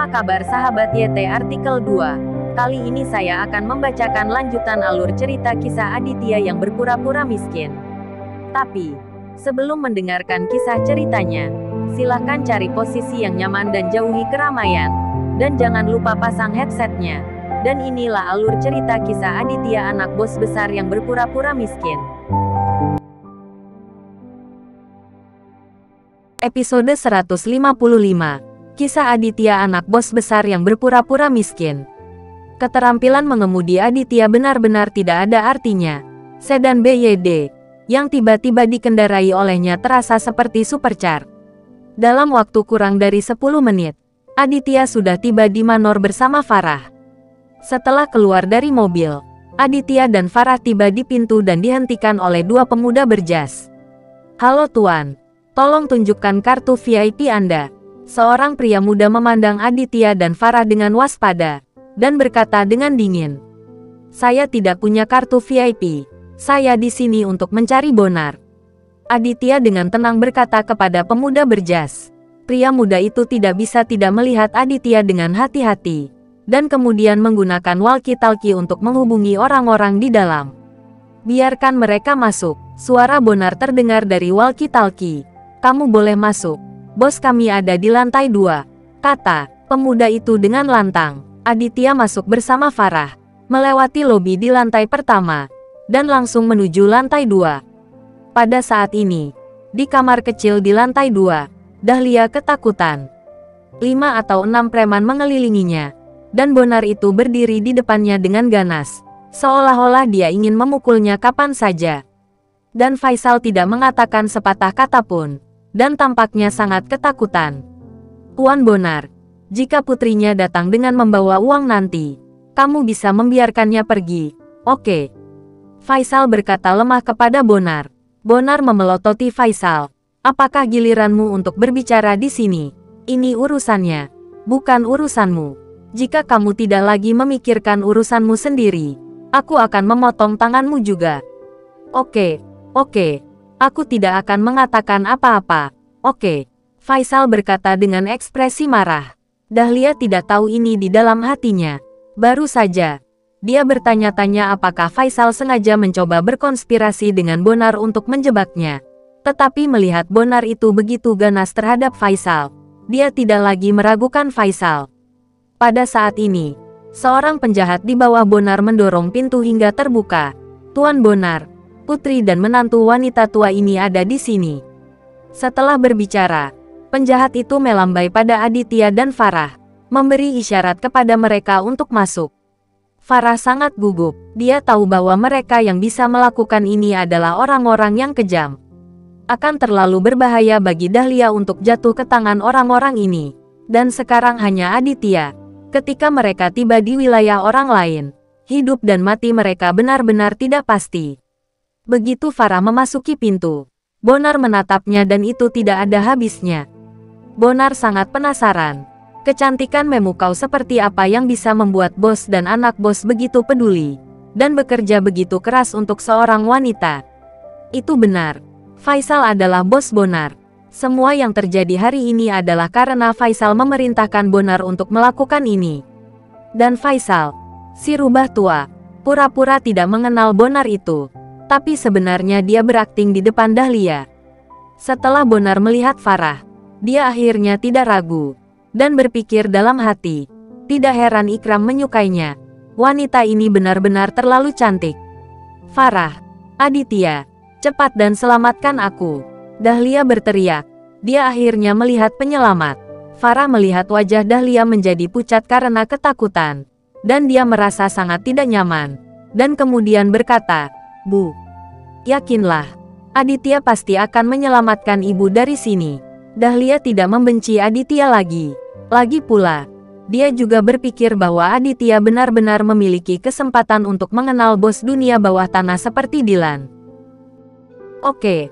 Apa kabar sahabat YT Artikel 2? Kali ini saya akan membacakan lanjutan alur cerita kisah Aditya yang berpura-pura miskin. Tapi, sebelum mendengarkan kisah ceritanya, silahkan cari posisi yang nyaman dan jauhi keramaian. Dan jangan lupa pasang headsetnya. Dan inilah alur cerita kisah Aditya, anak bos besar yang berpura-pura miskin. Episode 155. Kisah Aditya, anak bos besar yang berpura-pura miskin. Keterampilan mengemudi Aditya benar-benar tidak ada artinya. Sedan BYD yang tiba-tiba dikendarai olehnya terasa seperti supercar. Dalam waktu kurang dari 10 menit, Aditya sudah tiba di Manor bersama Farah. Setelah keluar dari mobil, Aditya dan Farah tiba di pintu dan dihentikan oleh dua pemuda berjas. "Halo Tuan, tolong tunjukkan kartu VIP Anda." Seorang pria muda memandang Aditya dan Farah dengan waspada, dan berkata dengan dingin, "Saya tidak punya kartu VIP. Saya di sini untuk mencari Bonar." Aditya dengan tenang berkata kepada pemuda berjas. Pria muda itu tidak bisa tidak melihat Aditya dengan hati-hati, dan kemudian menggunakan walkie-talkie untuk menghubungi orang-orang di dalam. "Biarkan mereka masuk," suara Bonar terdengar dari walkie-talkie. "Kamu boleh masuk. Bos kami ada di lantai 2, kata pemuda itu dengan lantang. Aditya masuk bersama Farah, melewati lobi di lantai pertama, dan langsung menuju lantai 2. Pada saat ini, di kamar kecil di lantai 2, Dahlia ketakutan. 5 atau 6 preman mengelilinginya, dan Bonar itu berdiri di depannya dengan ganas, seolah-olah dia ingin memukulnya kapan saja. Dan Faisal tidak mengatakan sepatah kata pun, dan tampaknya sangat ketakutan. "Tuan Bonar, jika putrinya datang dengan membawa uang nanti, kamu bisa membiarkannya pergi, oke?" Faisal berkata lemah kepada Bonar. Bonar memelototi Faisal. "Apakah giliranmu untuk berbicara di sini? Ini urusannya, bukan urusanmu. Jika kamu tidak lagi memikirkan urusanmu sendiri, aku akan memotong tanganmu juga." Oke. Aku tidak akan mengatakan apa-apa, oke?" Faisal berkata dengan ekspresi marah. Dahlia tidak tahu ini di dalam hatinya. Baru saja, dia bertanya-tanya apakah Faisal sengaja mencoba berkonspirasi dengan Bonar untuk menjebaknya. Tetapi melihat Bonar itu begitu ganas terhadap Faisal, dia tidak lagi meragukan Faisal. Pada saat ini, seorang penjahat di bawah Bonar mendorong pintu hingga terbuka. "Tuan Bonar, putri dan menantu wanita tua ini ada di sini." Setelah berbicara, penjahat itu melambai pada Aditya dan Farah, memberi isyarat kepada mereka untuk masuk. Farah sangat gugup. Dia tahu bahwa mereka yang bisa melakukan ini adalah orang-orang yang kejam. Akan terlalu berbahaya bagi Dahlia untuk jatuh ke tangan orang-orang ini. Dan sekarang hanya Aditya. Ketika mereka tiba di wilayah orang lain, hidup dan mati mereka benar-benar tidak pasti. Begitu Farah memasuki pintu, Bonar menatapnya dan itu tidak ada habisnya. Bonar sangat penasaran. Kecantikan memukau seperti apa yang bisa membuat bos dan anak bos begitu peduli, dan bekerja begitu keras untuk seorang wanita. Itu benar. Faisal adalah bos Bonar. Semua yang terjadi hari ini adalah karena Faisal memerintahkan Bonar untuk melakukan ini. Dan Faisal, si rubah tua, pura-pura tidak mengenal Bonar itu. Tapi sebenarnya dia berakting di depan Dahlia. Setelah Bonar melihat Farah, dia akhirnya tidak ragu, dan berpikir dalam hati, tidak heran Ikram menyukainya. Wanita ini benar-benar terlalu cantik. "Farah, Aditya, cepat dan selamatkan aku!" Dahlia berteriak. Dia akhirnya melihat penyelamat. Farah melihat wajah Dahlia menjadi pucat karena ketakutan, dan dia merasa sangat tidak nyaman, dan kemudian berkata, "Bu, yakinlah, Aditya pasti akan menyelamatkan ibu dari sini." Dahlia tidak membenci Aditya lagi. Lagi pula, dia juga berpikir bahwa Aditya benar-benar memiliki kesempatan untuk mengenal bos dunia bawah tanah seperti Dilan. Oke,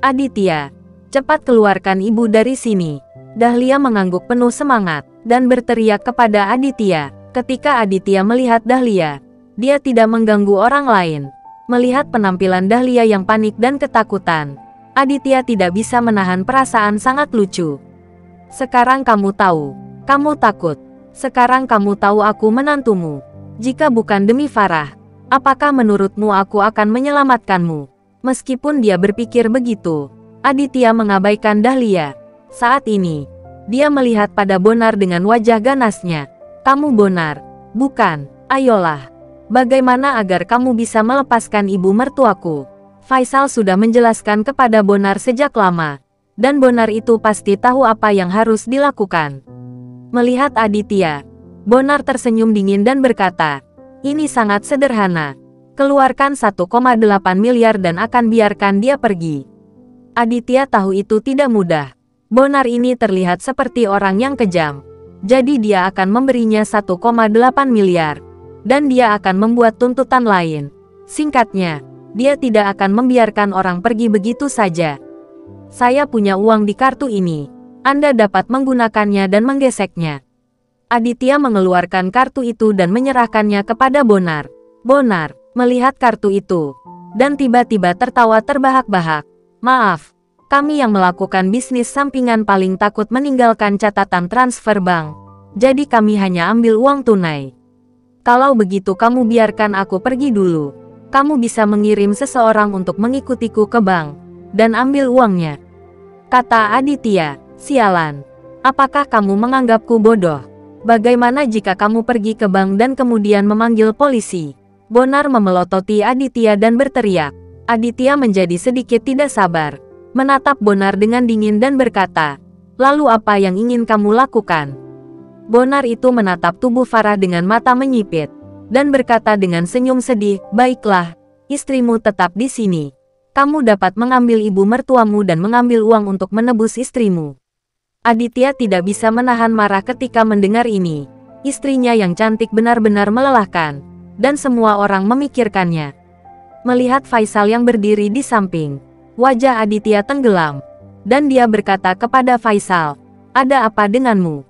Aditya, cepat keluarkan ibu dari sini." Dahlia mengangguk penuh semangat, dan berteriak kepada Aditya. Ketika Aditya melihat Dahlia, dia tidak mengganggu orang lain. Melihat penampilan Dahlia yang panik dan ketakutan, Aditya tidak bisa menahan perasaan sangat lucu. "Sekarang kamu tahu Kamu takut. Sekarang kamu tahu aku menantumu. Jika bukan demi Farah, apakah menurutmu aku akan menyelamatkanmu? Meskipun dia berpikir begitu, Aditya mengabaikan Dahlia. Saat ini, dia melihat pada Bonar dengan wajah ganasnya. Kamu Bonar, bukan? Ayolah. Bagaimana agar kamu bisa melepaskan ibu mertuaku? Faisal sudah menjelaskan kepada Bonar sejak lama, dan Bonar itu pasti tahu apa yang harus dilakukan. Melihat Aditya, Bonar tersenyum dingin dan berkata, ini sangat sederhana. Keluarkan 1,8 miliar dan akan biarkan dia pergi. Aditya tahu itu tidak mudah. Bonar ini terlihat seperti orang yang kejam. Jadi dia akan memberinya 1,8 miliar. Dan dia akan membuat tuntutan lain. Singkatnya, dia tidak akan membiarkan orang pergi begitu saja. Saya punya uang di kartu ini. Anda dapat menggunakannya dan menggeseknya. Aditya mengeluarkan kartu itu dan menyerahkannya kepada Bonar. Bonar melihat kartu itu, dan tiba-tiba tertawa terbahak-bahak. Maaf, kami yang melakukan bisnis sampingan paling takut meninggalkan catatan transfer bank. Jadi kami hanya ambil uang tunai. Kalau begitu kamu biarkan aku pergi dulu. Kamu bisa mengirim seseorang untuk mengikutiku ke bank, dan ambil uangnya. Kata Aditya. Sialan, apakah kamu menganggapku bodoh? Bagaimana jika kamu pergi ke bank dan kemudian memanggil polisi? Bonar memelototi Aditya dan berteriak. Aditya menjadi sedikit tidak sabar, menatap Bonar dengan dingin dan berkata, lalu apa yang ingin kamu lakukan? Bonar itu menatap tubuh Farah dengan mata menyipit, dan berkata dengan senyum sedih, baiklah, istrimu tetap di sini. Kamu dapat mengambil ibu mertuamu dan mengambil uang untuk menebus istrimu. Aditya tidak bisa menahan marah ketika mendengar ini. Istrinya yang cantik benar-benar melelahkan, dan semua orang memikirkannya. Melihat Faisal yang berdiri di samping, wajah Aditya tenggelam, dan dia berkata kepada Faisal, ada apa denganmu?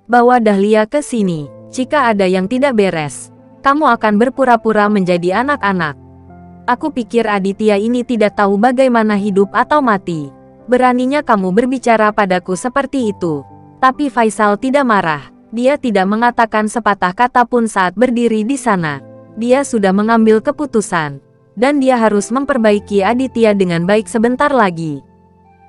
Bawa Dahlia ke sini. Jika ada yang tidak beres, kamu akan berpura-pura menjadi anak-anak. Aku pikir Aditya ini tidak tahu bagaimana hidup atau mati. Beraninya kamu berbicara padaku seperti itu. Tapi Faisal tidak marah. Dia tidak mengatakan sepatah kata pun saat berdiri di sana. Dia sudah mengambil keputusan. Dan dia harus memperbaiki Aditya dengan baik sebentar lagi.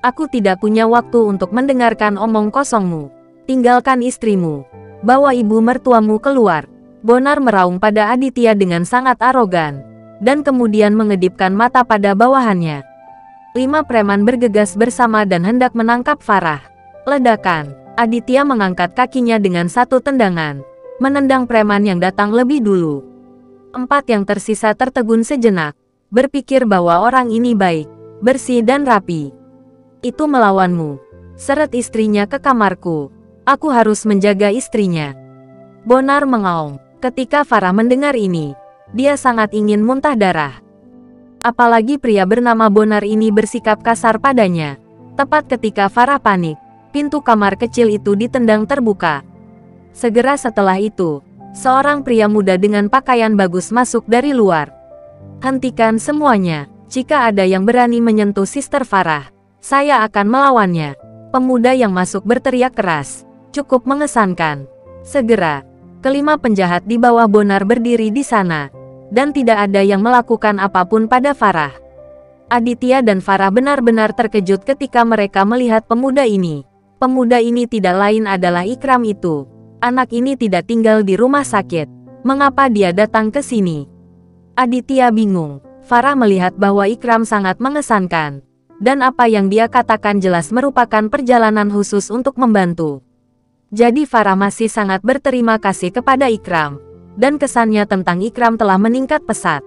Aku tidak punya waktu untuk mendengarkan omong kosongmu. Tinggalkan istrimu. Bawa ibu mertuamu keluar. Bonar meraung pada Aditya dengan sangat arogan. Dan kemudian mengedipkan mata pada bawahannya. 5 preman bergegas bersama dan hendak menangkap Farah. Ledakan. Aditya mengangkat kakinya dengan satu tendangan, menendang preman yang datang lebih dulu. 4 yang tersisa tertegun sejenak, berpikir bahwa orang ini baik, bersih dan rapi. Itu melawanmu. Seret istrinya ke kamarku. Aku harus menjaga istrinya. Bonar mengaum. Ketika Farah mendengar ini, dia sangat ingin muntah darah. Apalagi pria bernama Bonar ini bersikap kasar padanya. Tepat ketika Farah panik, pintu kamar kecil itu ditendang terbuka. Segera setelah itu, seorang pria muda dengan pakaian bagus masuk dari luar. Hentikan semuanya. Jika ada yang berani menyentuh Sister Farah, saya akan melawannya. Pemuda yang masuk berteriak keras. Cukup mengesankan. Segera, kelima penjahat di bawah Bonar berdiri di sana. Dan tidak ada yang melakukan apapun pada Farah. Aditya dan Farah benar-benar terkejut ketika mereka melihat pemuda ini. Pemuda ini tidak lain adalah Ikram itu. Anak ini tidak tinggal di rumah sakit. Mengapa dia datang ke sini? Aditya bingung. Farah melihat bahwa Ikram sangat mengesankan. Dan apa yang dia katakan jelas merupakan perjalanan khusus untuk membantu. Jadi Farah masih sangat berterima kasih kepada Ikram. Dan kesannya tentang Ikram telah meningkat pesat.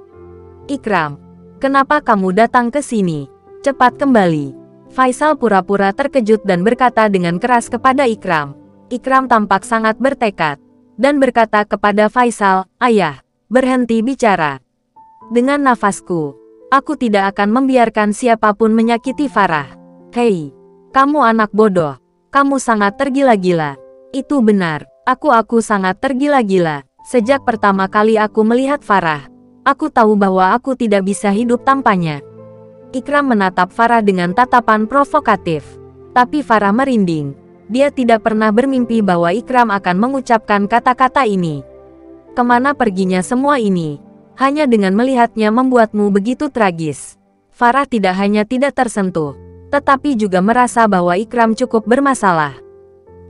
Ikram, kenapa kamu datang ke sini? Cepat kembali. Faisal pura-pura terkejut dan berkata dengan keras kepada Ikram. Ikram tampak sangat bertekad. Dan berkata kepada Faisal, ayah, berhenti bicara. Dengan nafasku, aku tidak akan membiarkan siapapun menyakiti Farah. Hei, kamu anak bodoh. Kamu sangat tergila-gila. Itu benar, aku sangat tergila-gila. Sejak pertama kali aku melihat Farah, aku tahu bahwa aku tidak bisa hidup tanpanya. Ikram menatap Farah dengan tatapan provokatif. Tapi Farah merinding. Dia tidak pernah bermimpi bahwa Ikram akan mengucapkan kata-kata ini. Kemana perginya semua ini? Hanya dengan melihatnya membuatmu begitu tragis. Farah tidak hanya tidak tersentuh, tetapi juga merasa bahwa Ikram cukup bermasalah.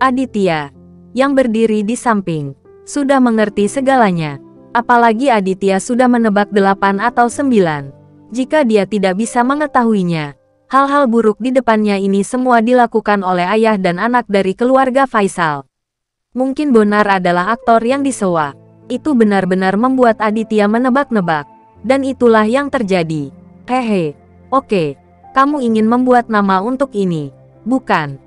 Aditya, yang berdiri di samping, sudah mengerti segalanya. Apalagi Aditya sudah menebak 8 atau 9. Jika dia tidak bisa mengetahuinya, hal-hal buruk di depannya ini semua dilakukan oleh ayah dan anak dari keluarga Faisal. Mungkin Bonar adalah aktor yang disewa. Itu benar-benar membuat Aditya menebak-nebak. Dan itulah yang terjadi. Hehe, oke, kamu ingin membuat nama untuk ini, bukan?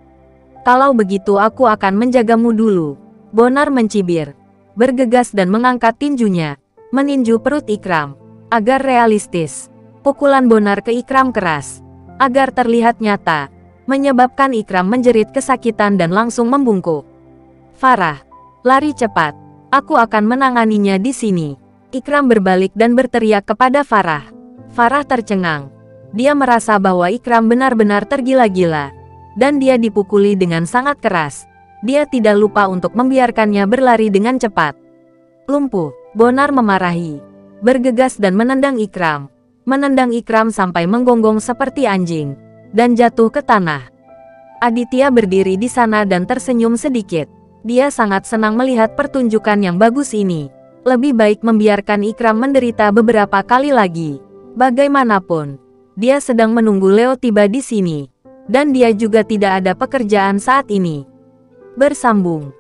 Kalau begitu aku akan menjagamu dulu. Bonar mencibir, bergegas dan mengangkat tinjunya, meninju perut Ikram. Agar realistis, pukulan Bonar ke Ikram keras, agar terlihat nyata, menyebabkan Ikram menjerit kesakitan dan langsung membungkuk. Farah, lari cepat. Aku akan menanganinya di sini. Ikram berbalik dan berteriak kepada Farah. Farah tercengang. Dia merasa bahwa Ikram benar-benar tergila-gila. Dan dia dipukuli dengan sangat keras. Dia tidak lupa untuk membiarkannya berlari dengan cepat. Lumpuh, Bonar memarahi. Bergegas dan menendang Ikram. Menendang Ikram sampai menggonggong seperti anjing. Dan jatuh ke tanah. Aditya berdiri di sana dan tersenyum sedikit. Dia sangat senang melihat pertunjukan yang bagus ini. Lebih baik membiarkan Ikram menderita beberapa kali lagi. Bagaimanapun, dia sedang menunggu Leo tiba di sini. Dan dia juga tidak ada pekerjaan saat ini. Bersambung.